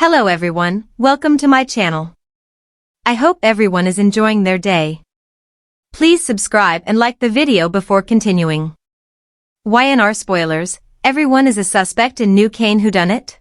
Hello everyone, welcome to my channel. I hope everyone is enjoying their day. Please subscribe and like the video before continuing. YNR spoilers, everyone is a suspect in new Kane whodunit?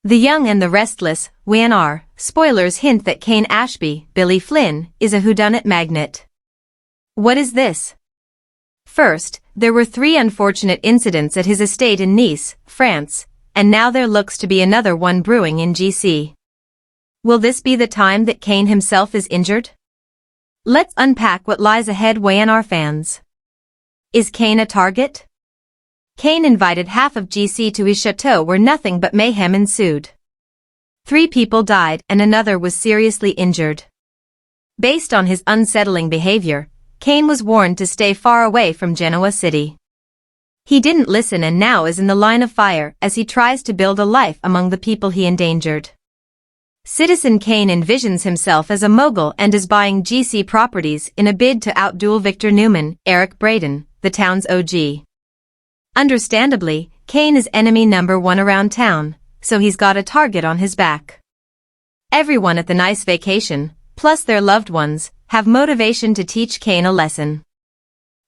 The Young and the Restless, YNR, spoilers hint that Kane Ashby, Billy Flynn, is a whodunit magnet. What is this? First, there were 3 unfortunate incidents at his estate in Nice, France, and now there looks to be another one brewing in GC. Will this be the time that Kane himself is injured? Let's unpack what lies ahead, YNR fans. Is Kane a target? Kane invited half of GC to his chateau where nothing but mayhem ensued. 3 people died and another was seriously injured. Based on his unsettling behavior, Kane was warned to stay far away from Genoa City. He didn't listen and now is in the line of fire as he tries to build a life among the people he endangered. Citizen Kane envisions himself as a mogul and is buying GC properties in a bid to outduel Victor Newman, Eric Braden, the town's OG. Understandably, Kane is enemy number 1 around town, so he's got a target on his back. Everyone at the nice vacation, plus their loved ones, have motivation to teach Kane a lesson.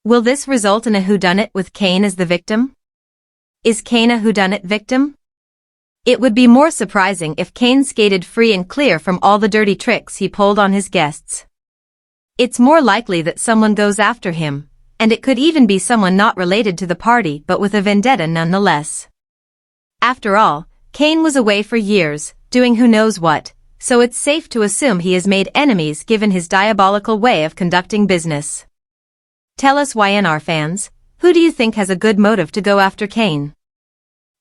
Will this result in a whodunit with Kane as the victim? Is Kane a whodunit victim? It would be more surprising if Kane skated free and clear from all the dirty tricks he pulled on his guests. It's more likely that someone goes after him, and it could even be someone not related to the party but with a vendetta nonetheless. After all, Kane was away for years, doing who knows what, so it's safe to assume he has made enemies given his diabolical way of conducting business. Tell us, YNR fans, who do you think has a good motive to go after Kane?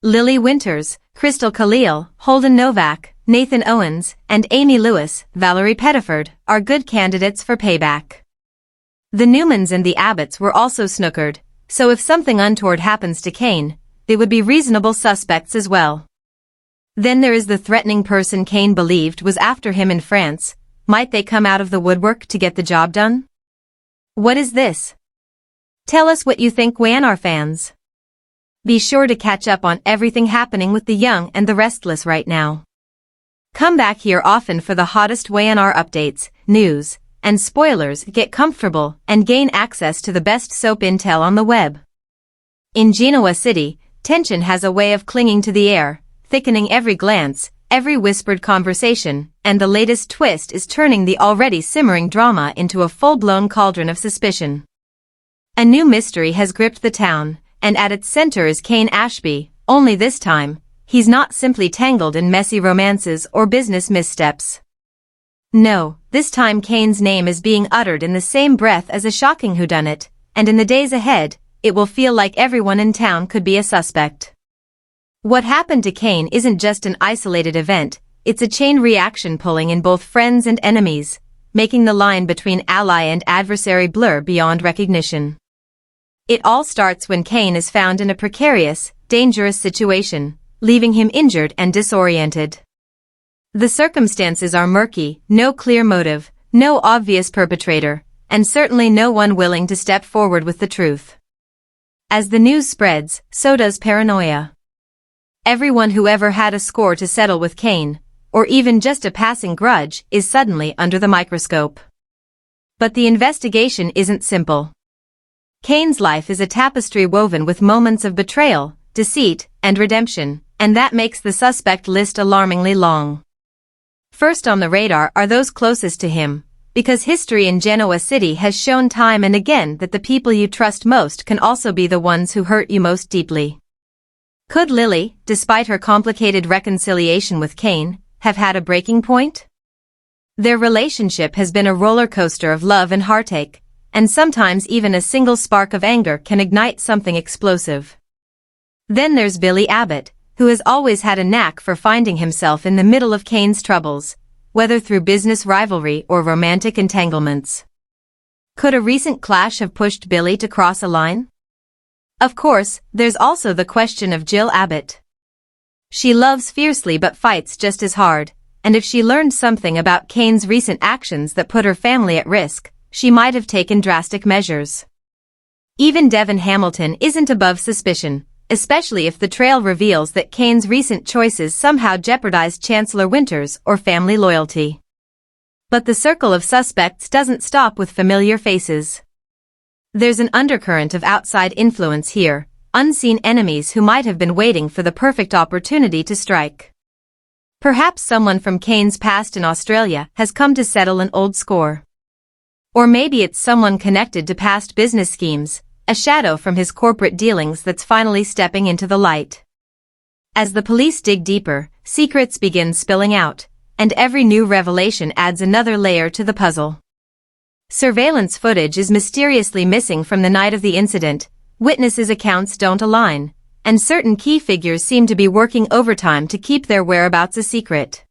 Lily Winters, Crystal Khalil, Holden Novak, Nathan Owens, and Amy Lewis, Valerie Pettiford, are good candidates for payback. The Newmans and the Abbotts were also snookered, so if something untoward happens to Kane, they would be reasonable suspects as well. Then there is the threatening person Kane believed was after him in France. Might they come out of the woodwork to get the job done? What is this? Tell us what you think, YNR fans. Be sure to catch up on everything happening with the Young and the Restless right now. Come back here often for the hottest YNR updates, news, and spoilers. Get comfortable and gain access to the best soap intel on the web. In Genoa City, tension has a way of clinging to the air, thickening every glance, every whispered conversation, and the latest twist is turning the already simmering drama into a full-blown cauldron of suspicion. A new mystery has gripped the town, and at its center is Kane Ashby, only this time, he's not simply tangled in messy romances or business missteps. No, this time Kane's name is being uttered in the same breath as a shocking whodunit, and in the days ahead, it will feel like everyone in town could be a suspect. What happened to Kane isn't just an isolated event, it's a chain reaction pulling in both friends and enemies, making the line between ally and adversary blur beyond recognition. It all starts when Kane is found in a precarious, dangerous situation, leaving him injured and disoriented. The circumstances are murky, no clear motive, no obvious perpetrator, and certainly no one willing to step forward with the truth. As the news spreads, so does paranoia. Everyone who ever had a score to settle with Kane, or even just a passing grudge, is suddenly under the microscope. But the investigation isn't simple. Kane's life is a tapestry woven with moments of betrayal, deceit, and redemption, and that makes the suspect list alarmingly long. First on the radar are those closest to him, because history in Genoa City has shown time and again that the people you trust most can also be the ones who hurt you most deeply. Could Lily, despite her complicated reconciliation with Kane, have had a breaking point? Their relationship has been a roller coaster of love and heartache, and sometimes even a single spark of anger can ignite something explosive. Then there's Billy Abbott, who has always had a knack for finding himself in the middle of Kane's troubles, whether through business rivalry or romantic entanglements. Could a recent clash have pushed Billy to cross a line? Of course, there's also the question of Jill Abbott. She loves fiercely but fights just as hard, and if she learned something about Kane's recent actions that put her family at risk, she might have taken drastic measures. Even Devon Hamilton isn't above suspicion, especially if the trail reveals that Kane's recent choices somehow jeopardized Chancellor Winters or family loyalty. But the circle of suspects doesn't stop with familiar faces. There's an undercurrent of outside influence here, unseen enemies who might have been waiting for the perfect opportunity to strike. Perhaps someone from Kane's past in Australia has come to settle an old score. Or maybe it's someone connected to past business schemes, a shadow from his corporate dealings that's finally stepping into the light. As the police dig deeper, secrets begin spilling out, and every new revelation adds another layer to the puzzle. Surveillance footage is mysteriously missing from the night of the incident, witnesses' accounts don't align, and certain key figures seem to be working overtime to keep their whereabouts a secret.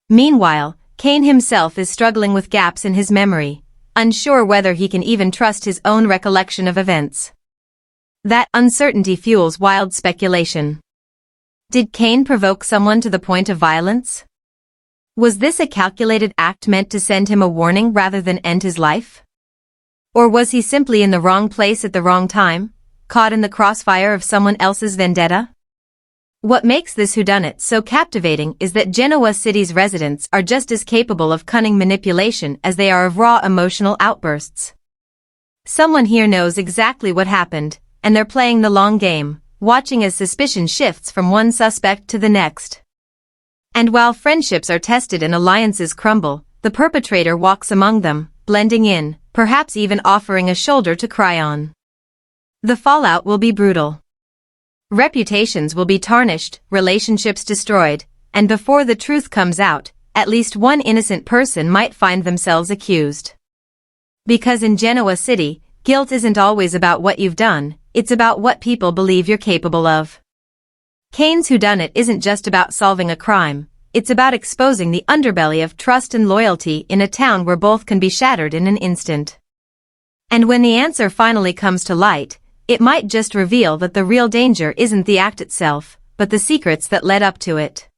Meanwhile, Kane himself is struggling with gaps in his memory, unsure whether he can even trust his own recollection of events. That uncertainty fuels wild speculation. Did Kane provoke someone to the point of violence? Was this a calculated act meant to send him a warning rather than end his life? Or was he simply in the wrong place at the wrong time, caught in the crossfire of someone else's vendetta? What makes this whodunit so captivating is that Genoa City's residents are just as capable of cunning manipulation as they are of raw emotional outbursts. Someone here knows exactly what happened, and they're playing the long game, watching as suspicion shifts from one suspect to the next. And while friendships are tested and alliances crumble, the perpetrator walks among them, blending in, perhaps even offering a shoulder to cry on. The fallout will be brutal. Reputations will be tarnished, relationships destroyed, and before the truth comes out, at least one innocent person might find themselves accused. Because in Genoa City, guilt isn't always about what you've done, it's about what people believe you're capable of. Kane's whodunit isn't just about solving a crime, it's about exposing the underbelly of trust and loyalty in a town where both can be shattered in an instant. And when the answer finally comes to light, it might just reveal that the real danger isn't the act itself, but the secrets that led up to it.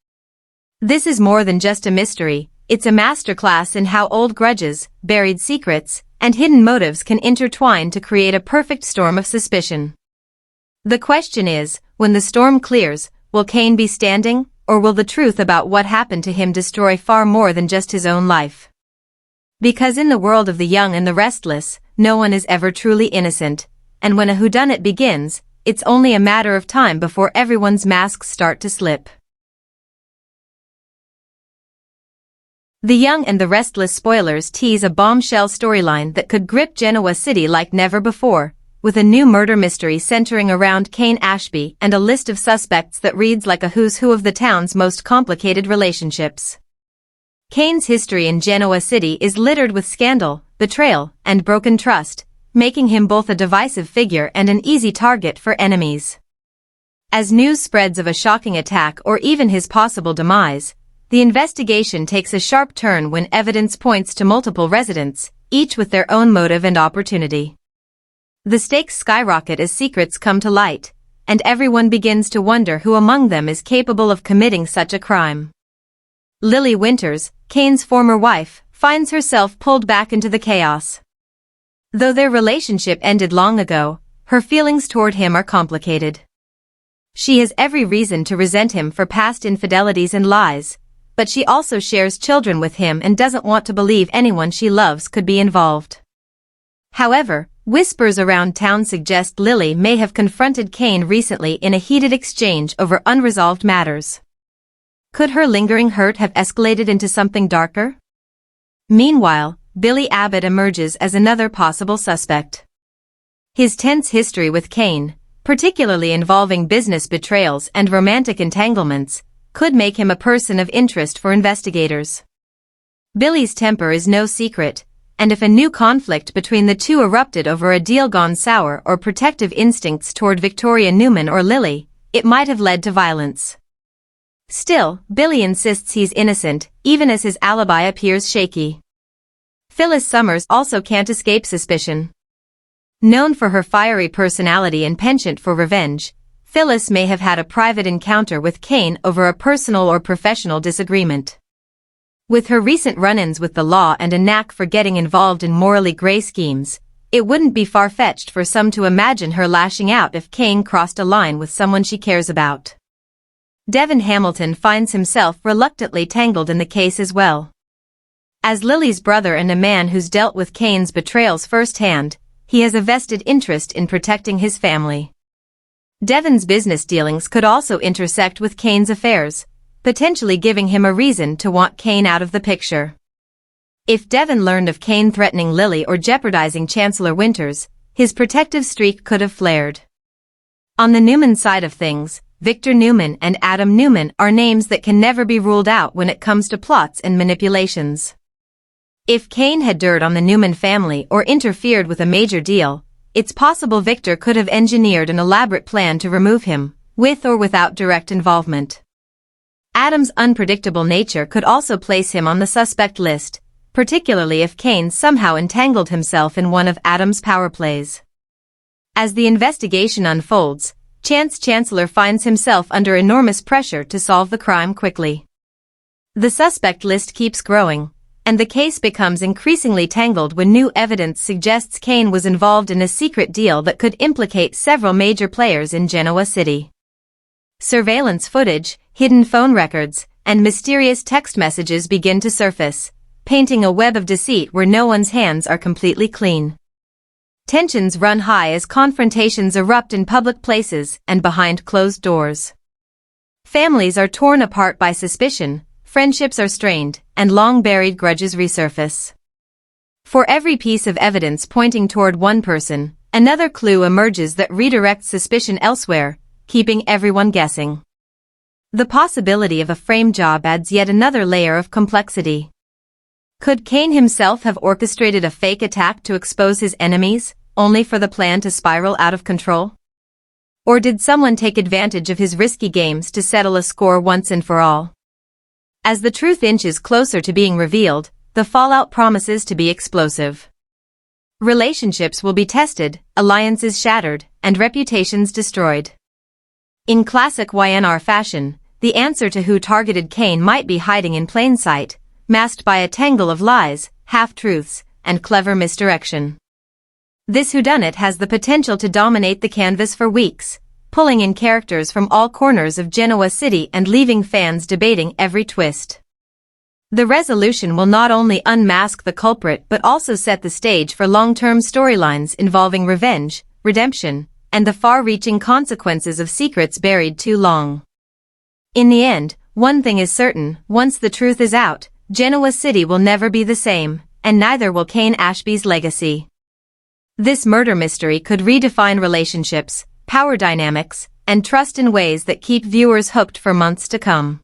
This is more than just a mystery, it's a masterclass in how old grudges, buried secrets, and hidden motives can intertwine to create a perfect storm of suspicion. The question is, when the storm clears, will Kane be standing, or will the truth about what happened to him destroy far more than just his own life? Because in the world of the young and the restless, no one is ever truly innocent, and when a whodunit begins, it's only a matter of time before everyone's masks start to slip. The Young and the Restless spoilers tease a bombshell storyline that could grip Genoa City like never before, with a new murder mystery centering around Kane Ashby and a list of suspects that reads like a who's who of the town's most complicated relationships. Kane's history in Genoa City is littered with scandal, betrayal, and broken trust, making him both a divisive figure and an easy target for enemies. As news spreads of a shocking attack or even his possible demise, the investigation takes a sharp turn when evidence points to multiple residents, each with their own motive and opportunity. The stakes skyrocket as secrets come to light, and everyone begins to wonder who among them is capable of committing such a crime. Lily Winters, Kane's former wife, finds herself pulled back into the chaos. Though their relationship ended long ago, her feelings toward him are complicated. She has every reason to resent him for past infidelities and lies, but she also shares children with him and doesn't want to believe anyone she loves could be involved. However, whispers around town suggest Lily may have confronted Kane recently in a heated exchange over unresolved matters. Could her lingering hurt have escalated into something darker? Meanwhile, Billy Abbott emerges as another possible suspect. His tense history with Kane, particularly involving business betrayals and romantic entanglements, could make him a person of interest for investigators. Billy's temper is no secret, and if a new conflict between the two erupted over a deal gone sour or protective instincts toward Victoria Newman or Lily, it might have led to violence. Still, Billy insists he's innocent, even as his alibi appears shaky. Phyllis Summers also can't escape suspicion. Known for her fiery personality and penchant for revenge, Phyllis may have had a private encounter with Kane over a personal or professional disagreement. With her recent run-ins with the law and a knack for getting involved in morally gray schemes, It wouldn't be far-fetched for some to imagine her lashing out if Kane crossed a line with someone she cares about. Devin Hamilton finds himself reluctantly tangled in the case as well. As Lily's brother and a man who's dealt with Kane's betrayals firsthand, he has a vested interest in protecting his family. Devin's business dealings could also intersect with Kane's affairs, potentially giving him a reason to want Kane out of the picture. If Devin learned of Kane threatening Lily or jeopardizing Chancellor Winters, his protective streak could have flared. On the Newman side of things, Victor Newman and Adam Newman are names that can never be ruled out when it comes to plots and manipulations. If Kane had dirt on the Newman family or interfered with a major deal, it's possible Victor could have engineered an elaborate plan to remove him, with or without direct involvement. Adam's unpredictable nature could also place him on the suspect list, particularly if Kane somehow entangled himself in one of Adam's power plays. As the investigation unfolds, Chancellor finds himself under enormous pressure to solve the crime quickly. The suspect list keeps growing, and the case becomes increasingly tangled when new evidence suggests Kane was involved in a secret deal that could implicate several major players in Genoa City. Surveillance footage, hidden phone records, and mysterious text messages begin to surface, painting a web of deceit where no one's hands are completely clean. Tensions run high as confrontations erupt in public places and behind closed doors. Families are torn apart by suspicion, friendships are strained, and long-buried grudges resurface. For every piece of evidence pointing toward one person, another clue emerges that redirects suspicion elsewhere, keeping everyone guessing. The possibility of a frame job adds yet another layer of complexity. Could Kane himself have orchestrated a fake attack to expose his enemies, only for the plan to spiral out of control? Or did someone take advantage of his risky games to settle a score once and for all? As the truth inches closer to being revealed, the fallout promises to be explosive. Relationships will be tested, alliances shattered, and reputations destroyed. In classic YNR fashion, the answer to who targeted Kane might be hiding in plain sight, masked by a tangle of lies, half-truths, and clever misdirection. This whodunit has the potential to dominate the canvas for weeks, pulling in characters from all corners of Genoa City and leaving fans debating every twist. The resolution will not only unmask the culprit but also set the stage for long-term storylines involving revenge, redemption, and the far-reaching consequences of secrets buried too long. In the end, one thing is certain: once the truth is out, Genoa City will never be the same, and neither will Kane Ashby's legacy. This murder mystery could redefine relationships, power dynamics, and trust in ways that keep viewers hooked for months to come.